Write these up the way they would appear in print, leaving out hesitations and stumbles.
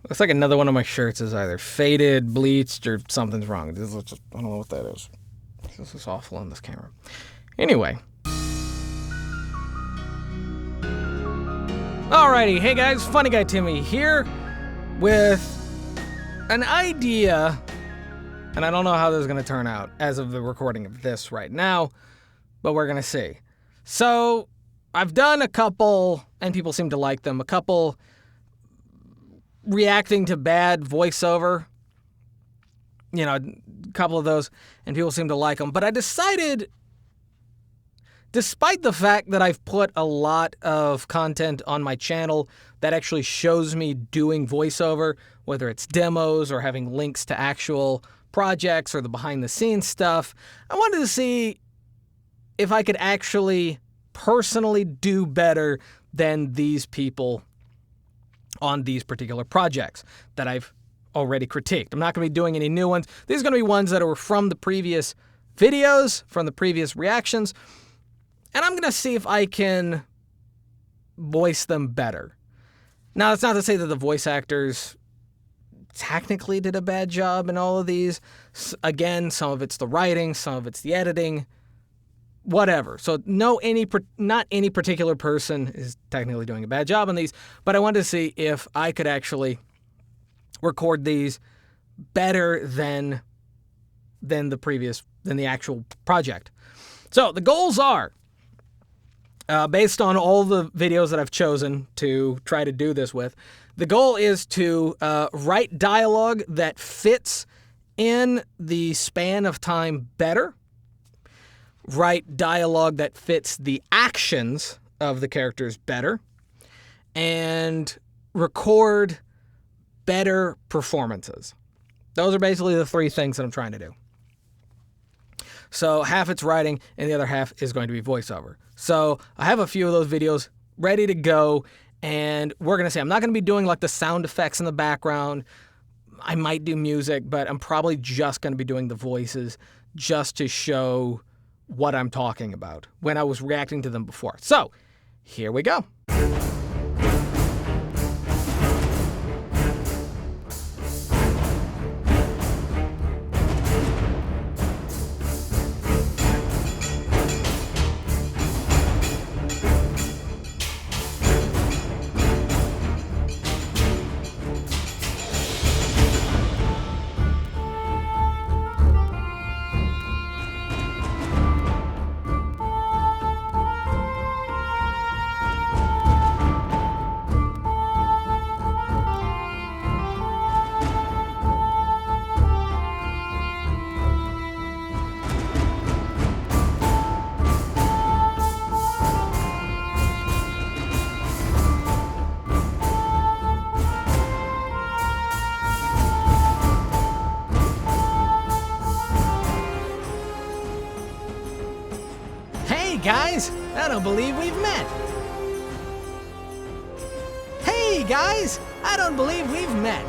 Looks like another one of my shirts is either faded, bleached, or something's wrong. I don't know what that is. This is awful on this camera. Anyway. Alrighty, hey guys, Funny Guy Timmy here with an idea, and I don't know how this is going to turn out as of the recording of this right now, but we're going to see. So, I've done a couple, and people seem to like them, a couple reacting to bad voiceover, a couple of those, and people seem to like them, but I decided, despite the fact that I've put a lot of content on my channel that actually shows me doing voiceover, whether it's demos or having links to actual projects or the behind-the-scenes stuff, I wanted to see if I could actually personally do better than these people on these particular projects that I've already critiqued. I'm not going to be doing any new ones. These are going to be ones that were from the previous videos, from the previous reactions, and I'm going to see if I can voice them better. Now, that's not to say that the voice actors technically did a bad job in all of these. Again, some of it's the writing, some of it's the editing, whatever. So not any particular person is technically doing a bad job on these, but I wanted to see if I could actually record these better than the actual project. So the goals are, based on all the videos that I've chosen to try to do this with, the goal is to write dialogue that fits in the span of time better, write dialogue that fits the actions of the characters better, and record better performances. Those are basically the three things that I'm trying to do. So half it's writing, and the other half is going to be voiceover. So I have a few of those videos ready to go, and we're going to see. I'm not going to be doing like the sound effects in the background. I might do music, but I'm probably just going to be doing the voices just to show what I'm talking about when I was reacting to them before. So here we go. Guys, I don't believe we've met. Hey guys, I don't believe we've met.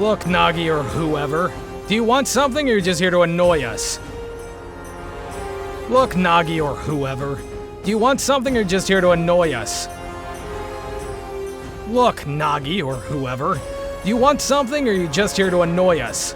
Look, Nagi or whoever, do you want something or you're just here to annoy us? Look, Nagi or whoever, do you want something or just here to annoy us? Look, Nagi or whoever, do you want something or are you just here to annoy us?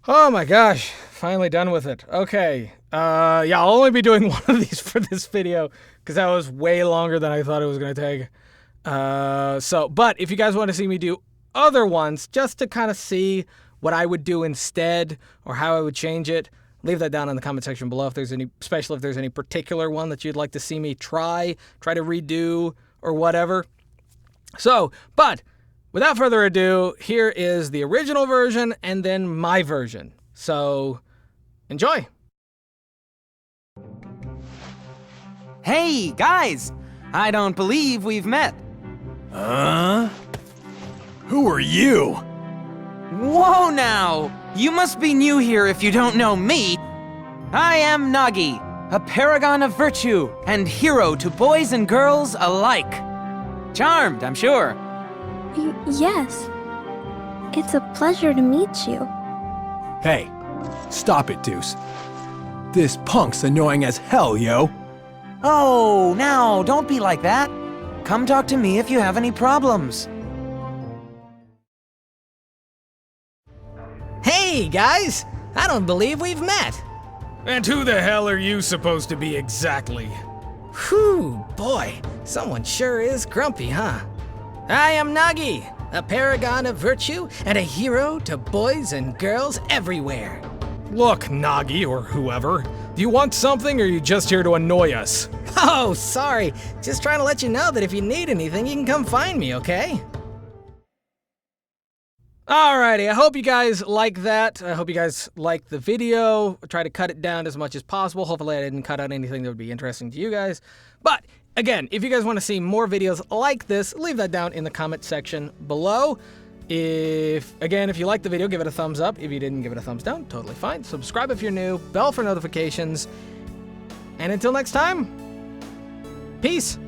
Oh my gosh, finally done with it. Okay, yeah, I'll only be doing one of these for this video because that was way longer than I thought it was going to take. But if you guys want to see me do other ones just to kind of see what I would do instead or how I would change it, leave that down in the comment section below if there's any, especially if there's any particular one that you'd like to see me try to redo or whatever. So, but without further ado, here is the original version and then my version. So, enjoy. Hey, guys! I don't believe we've met. Huh? Who are you? Whoa now! You must be new here if you don't know me. I am Nagi, a paragon of virtue and hero to boys and girls alike. Charmed, I'm sure. Yes. It's a pleasure to meet you. Hey, stop it, Deuce. This punk's annoying as hell, yo. Oh, now, don't be like that. Come talk to me if you have any problems. Hey guys, I don't believe we've met. And who the hell are you supposed to be exactly? Whew, boy, someone sure is grumpy, huh? I am Nagi, a paragon of virtue and a hero to boys and girls everywhere. Look, Nagi or whoever, do you want something or are you just here to annoy us? Oh, sorry. Just trying to let you know that if you need anything, you can come find me, okay? Alrighty, I hope you guys like that. I hope you guys liked the video. I tried to cut it down as much as possible. Hopefully I didn't cut out anything that would be interesting to you guys. But again, if you guys want to see more videos like this, leave that down in the comment section below. If you like the video, give it a thumbs up. If you didn't, give it a thumbs down. Totally fine. Subscribe if you're new. Bell for notifications. And until next time, peace.